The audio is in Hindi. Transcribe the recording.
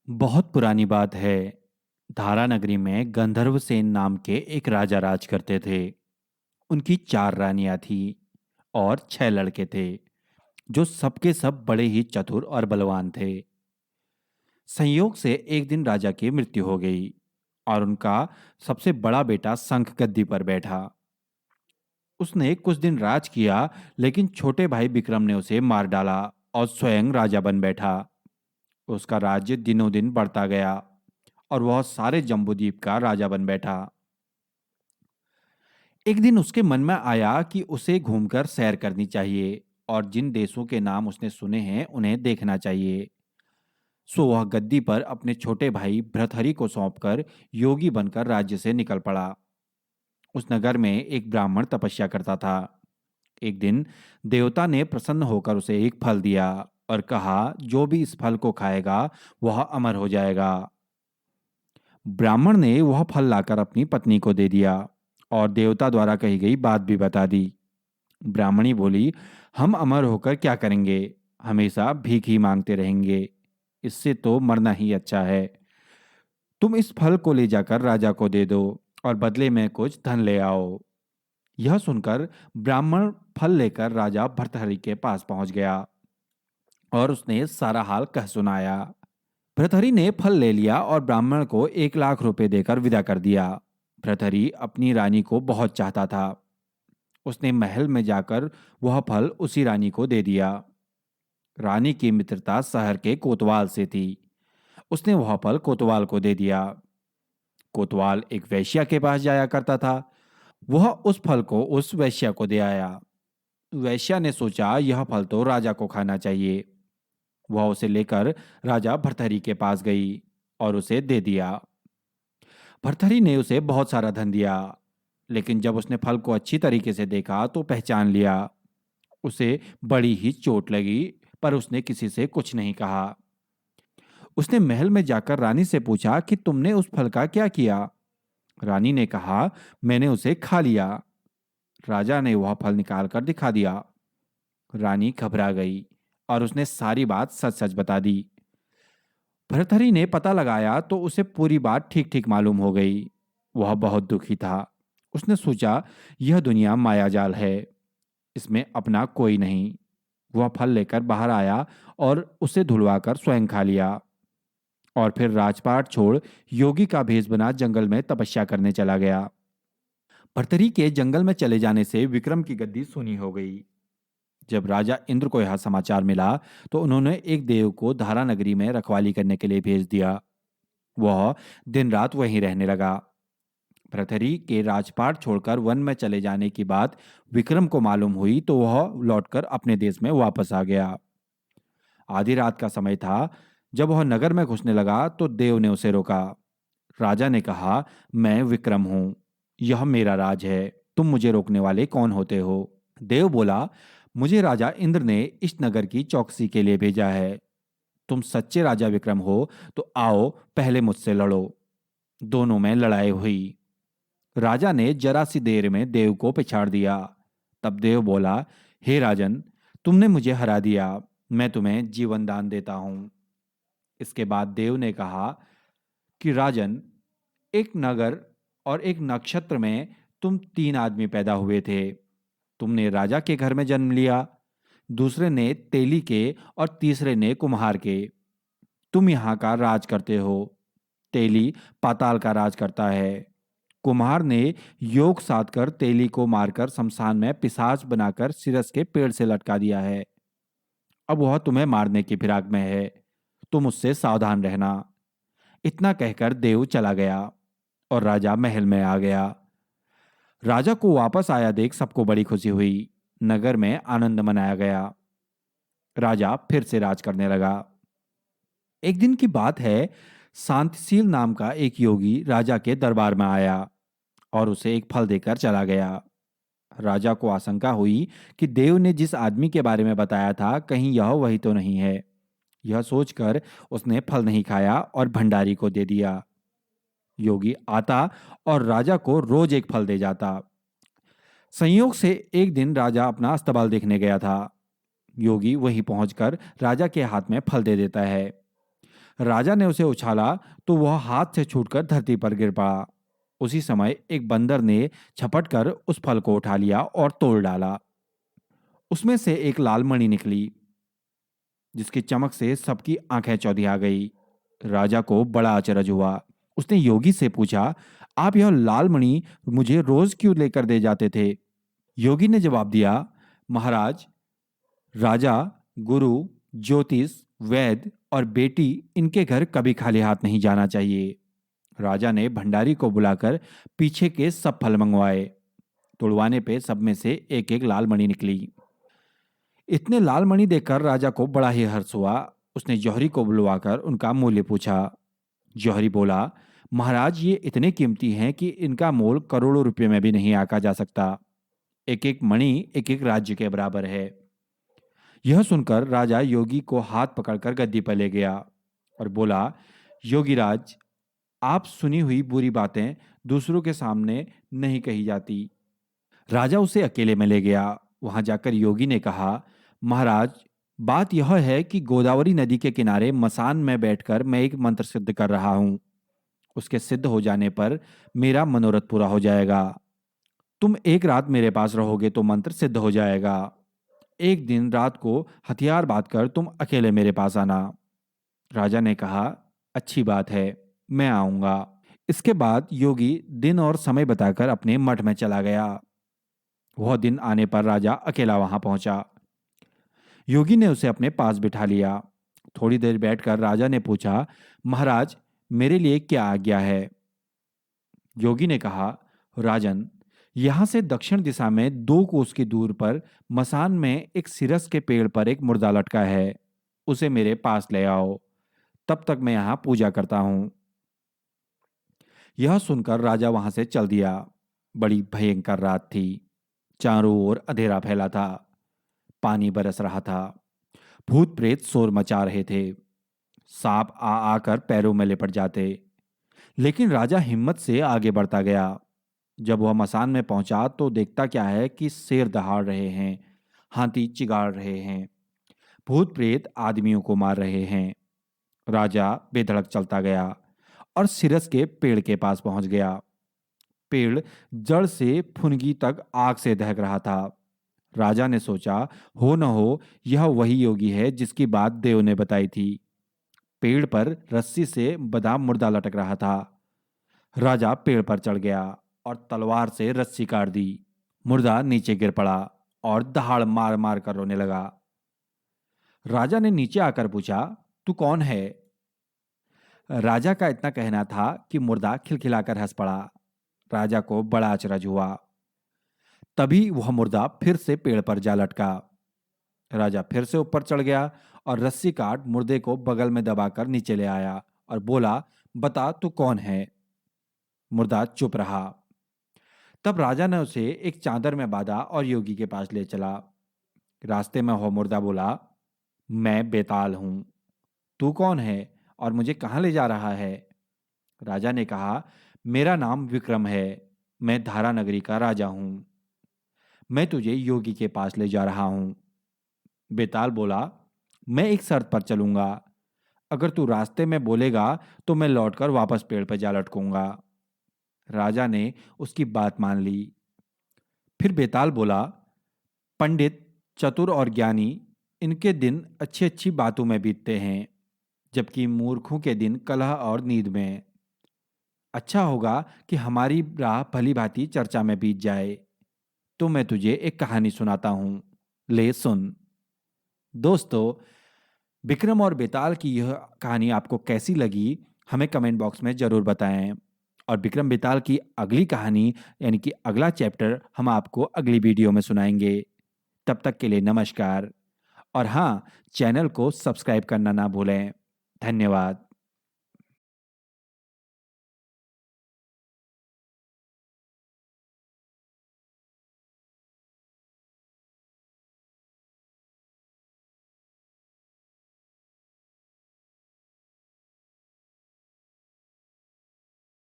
बहुत पुरानी बात है। धारा नगरी में गंधर्वसेन नाम के एक राजा राज करते थे। उनकी 4 रानियां थीं और 6 लड़के थे, जो सबके सब बड़े ही चतुर और बलवान थे। संयोग से एक दिन राजा की मृत्यु हो गई और उनका सबसे बड़ा बेटा शंख गद्दी पर बैठा। उसने कुछ दिन राज किया, लेकिन छोटे भाई विक्रम ने उसे मार डाला और स्वयं राजा बन बैठा। उसका राज्य दिनों दिन बढ़ता गया और वह सारे जम्बूद्वीप का राजा बन बैठा। एक दिन उसके मन में आया कि उसे घूमकर सैर करनी चाहिए और जिन देशों के नाम उसने सुने हैं उन्हें देखना चाहिए। सो वह गद्दी पर अपने छोटे भाई भृतहरि को सौंपकर योगी बनकर राज्य से निकल पड़ा। उस नगर में एक ब्राह्मण तपस्या करता था। एक दिन देवता ने प्रसन्न होकर उसे एक फल दिया और कहा, जो भी इस फल को खाएगा वह अमर हो जाएगा। ब्राह्मण ने वह फल लाकर अपनी पत्नी को दे दिया और देवता द्वारा कही गई बात भी बता दी। ब्राह्मणी बोली, हम अमर होकर क्या करेंगे? हमेशा भीख ही मांगते रहेंगे। इससे तो मरना ही अच्छा है। तुम इस फल को ले जाकर राजा को दे दो और बदले में कुछ धन ले आओ। यह सुनकर ब्राह्मण फल लेकर राजा भर्तहरि के पास पहुंच गया और उसने सारा हाल कह सुनाया। भर्तहरि ने फल ले लिया और ब्राह्मण को 1 लाख रुपए देकर विदा कर दिया। भर्तहरि अपनी रानी को बहुत चाहता था। उसने महल में जाकर वह फल उसी रानी को दे दिया। रानी की मित्रता शहर के कोतवाल से थी। उसने वह फल कोतवाल को दे दिया। कोतवाल एक वैश्या के पास जाया करता था। वह उस फल को उस वैश्या को दे आया। वैश्या ने सोचा, यह फल तो राजा को खाना चाहिए। वह उसे लेकर राजा भर्तहरि के पास गई और उसे दे दिया। भर्तहरि ने उसे बहुत सारा धन दिया, लेकिन जब उसने फल को अच्छी तरीके से देखा तो पहचान लिया। उसे बड़ी ही चोट लगी, पर उसने किसी से कुछ नहीं कहा। उसने महल में जाकर रानी से पूछा कि तुमने उस फल का क्या किया? रानी ने कहा, मैंने उसे खा लिया। राजा ने वह फल निकालकर दिखा दिया। रानी घबरा गई और उसने सारी बात सच सच बता दी। भर्तहरि ने पता लगाया तो उसे पूरी बात ठीक ठीक मालूम हो गई। वह बहुत दुखी था। उसने सोचा, यह दुनिया मायाजाल है, इसमें अपना कोई नहीं। वह फल लेकर बाहर आया और उसे धुलवाकर स्वयं खा लिया और फिर राजपाट छोड़ योगी का भेष बना जंगल में तपस्या करने चला गया। भर्तहरि के जंगल में चले जाने से विक्रम की गद्दी सूनी हो गई। जब राजा इंद्र को यह समाचार मिला तो उन्होंने एक देव को धारा नगरी में रखवाली करने के लिए भेज दिया। वह दिन रात वहीं रहने लगा। भर्तहरि के राजपाट छोड़कर वन में चले जाने की बात विक्रम को मालूम हुई तो वह लौटकर अपने देश में वापस आ गया। आधी रात का समय था। जब वह नगर में घुसने लगा तो देव ने उसे रोका। राजा ने कहा, मैं विक्रम हूं, यह मेरा राज है, तुम मुझे रोकने वाले कौन होते हो? देव बोला, मुझे राजा इंद्र ने इस नगर की चौकसी के लिए भेजा है। तुम सच्चे राजा विक्रम हो तो आओ पहले मुझसे लड़ो। दोनों में लड़ाई हुई। राजा ने जरा सी देर में देव को पिछाड़ दिया। तब देव बोला, हे राजन, तुमने मुझे हरा दिया, मैं तुम्हें जीवन दान देता हूं। इसके बाद देव ने कहा कि राजन, एक नगर और एक नक्षत्र में तुम 3 आदमी पैदा हुए थे। तुमने राजा के घर में जन्म लिया, दूसरे ने तेली के और तीसरे ने कुम्हार के। तुम यहाँ का राज करते हो। तेली पाताल का राज करता है। कुम्हार ने योग साधकर तेली को मारकर शमशान में पिशाच बनाकर सिरस के पेड़ से लटका दिया है। अब वह तुम्हें मारने की फिराक में है। तुम उससे सावधान रहना। इतना कहकर देव चला गया और राजा महल में आ गया। राजा को वापस आया देख सबको बड़ी खुशी हुई। नगर में आनंद मनाया गया। राजा फिर से राज करने लगा। एक दिन की बात है। शांतिशील नाम का एक योगी राजा के दरबार में आया और उसे एक फल देकर चला गया। राजा को आशंका हुई कि देव ने जिस आदमी के बारे में बताया था कहीं यह वही तो नहीं है। यह सोचकर उसने फल नहीं खाया और भंडारी को दे दिया। योगी आता और राजा को रोज एक फल दे जाता। संयोग से एक दिन राजा अपना अस्तबल देखने गया था। योगी वहीं पहुंचकर राजा के हाथ में फल दे देता है। राजा ने उसे उछाला तो वह हाथ से छूटकर धरती पर गिर पड़ा। उसी समय एक बंदर ने झपट कर उस फल को उठा लिया और तोड़ डाला। उसमें से एक लाल मणि निकली, जिसकी चमक से सबकी आंखें चौंधिया गई। राजा को बड़ा अचरज हुआ। उसने योगी से पूछा, आप यह लाल मणि मुझे रोज क्यों लेकर दे जाते थे? योगी ने जवाब दिया, महाराज, राजा, गुरु, ज्योतिष, वैद्य और बेटी, इनके घर कभी खाली हाथ नहीं जाना चाहिए। राजा ने भंडारी को बुलाकर पीछे के सब फल मंगवाए। तुड़वाने पे सब में से एक एक लाल मणि निकली। इतने लाल मणि देखकर राजा को बड़ा ही हर्ष हुआ। उसने जौहरी को बुलवाकर उनका मूल्य पूछा। जौहरी बोला, महाराज, ये इतने कीमती हैं कि इनका मोल करोड़ों रुपए में भी नहीं आका जा सकता। एक एक मणि एक एक राज्य के बराबर है। यह सुनकर राजा योगी को हाथ पकड़कर गद्दी पर ले गया और बोला, योगीराज, आप सुनी हुई बुरी बातें दूसरों के सामने नहीं कही जाती। राजा उसे अकेले में ले गया। वहां जाकर योगी ने कहा, महाराज, बात यह है कि गोदावरी नदी के किनारे मसान में बैठकर मैं एक मंत्र सिद्ध कर रहा हूं। उसके सिद्ध हो जाने पर मेरा मनोरथ पूरा हो जाएगा। तुम एक रात मेरे पास रहोगे तो मंत्र सिद्ध हो जाएगा। एक दिन रात को हथियार बांधकर तुम अकेले मेरे पास आना। राजा ने कहा, अच्छी बात है, मैं आऊंगा। इसके बाद योगी दिन और समय बताकर अपने मठ में चला गया। वह दिन आने पर राजा अकेला वहां पहुंचा। योगी ने उसे अपने पास बिठा लिया। थोड़ी देर बैठकर राजा ने पूछा, महाराज, मेरे लिए क्या आज्ञा है? योगी ने कहा, राजन, यहां से दक्षिण दिशा में 2 कोस की दूर पर मसान में एक सिरस के पेड़ पर एक मुर्दा लटका है। उसे मेरे पास ले आओ, तब तक मैं यहां पूजा करता हूं। यह सुनकर राजा वहां से चल दिया। बड़ी भयंकर रात थी। चारों ओर अंधेरा फैला था। पानी बरस रहा था। भूत प्रेत शोर मचा रहे थे। सांप आ आकर पैरों में लिपट जाते। लेकिन राजा हिम्मत से आगे बढ़ता गया। जब वह मसान में पहुंचा तो देखता क्या है कि शेर दहाड़ रहे हैं, हाथी चिगाड़ रहे हैं, भूत प्रेत आदमियों को मार रहे हैं। राजा बेधड़क चलता गया और सिरस के पेड़ के पास पहुंच गया। पेड़ जड़ से फुनगी तक आग से दहक रहा था। राजा ने सोचा, हो न हो यह वही योगी है जिसकी बात देव ने बताई थी। पेड़ पर रस्सी से बादाम मुर्दा लटक रहा था। राजा पेड़ पर चढ़ गया और तलवार से रस्सी काट दी। मुर्दा नीचे गिर पड़ा और दहाड़ मार मार कर रोने लगा। राजा ने नीचे आकर पूछा, तू कौन है? राजा का इतना कहना था कि मुर्दा खिलखिलाकर हंस पड़ा। राजा को बड़ा अचरज हुआ। तभी वह मुर्दा फिर से पेड़ पर जा लटका। राजा फिर से ऊपर चढ़ गया और रस्सी काट मुर्दे को बगल में दबाकर नीचे ले आया और बोला, बता तू कौन है? मुर्दा चुप रहा। तब राजा ने उसे एक चादर में बांधा और योगी के पास ले चला। रास्ते में वह मुर्दा बोला, मैं बेताल हूं। तू कौन है और मुझे कहाँ ले जा रहा है? राजा ने कहा, मेरा नाम विक्रम है। मैं धारा नगरी का राजा हूं। मैं तुझे योगी के पास ले जा रहा हूं। बेताल बोला, मैं एक शर्त पर चलूंगा। अगर तू रास्ते में बोलेगा तो मैं लौटकर वापस पेड़ पर जा लटकूंगा। राजा ने उसकी बात मान ली। फिर बेताल बोला, पंडित, चतुर और ज्ञानी, इनके दिन अच्छी अच्छी बातों में बीतते हैं, जबकि मूर्खों के दिन कलह और नींद में। अच्छा होगा कि हमारी राह भली भांति चर्चा में बीत जाए। तो मैं तुझे एक कहानी सुनाता हूं, ले सुन। दोस्तों, विक्रम और बेताल की यह कहानी आपको कैसी लगी, हमें कमेंट बॉक्स में जरूर बताएं। और विक्रम बेताल की अगली कहानी यानी कि अगला चैप्टर हम आपको अगली वीडियो में सुनाएंगे। तब तक के लिए नमस्कार। और हाँ, चैनल को सब्सक्राइब करना ना भूलें। धन्यवाद।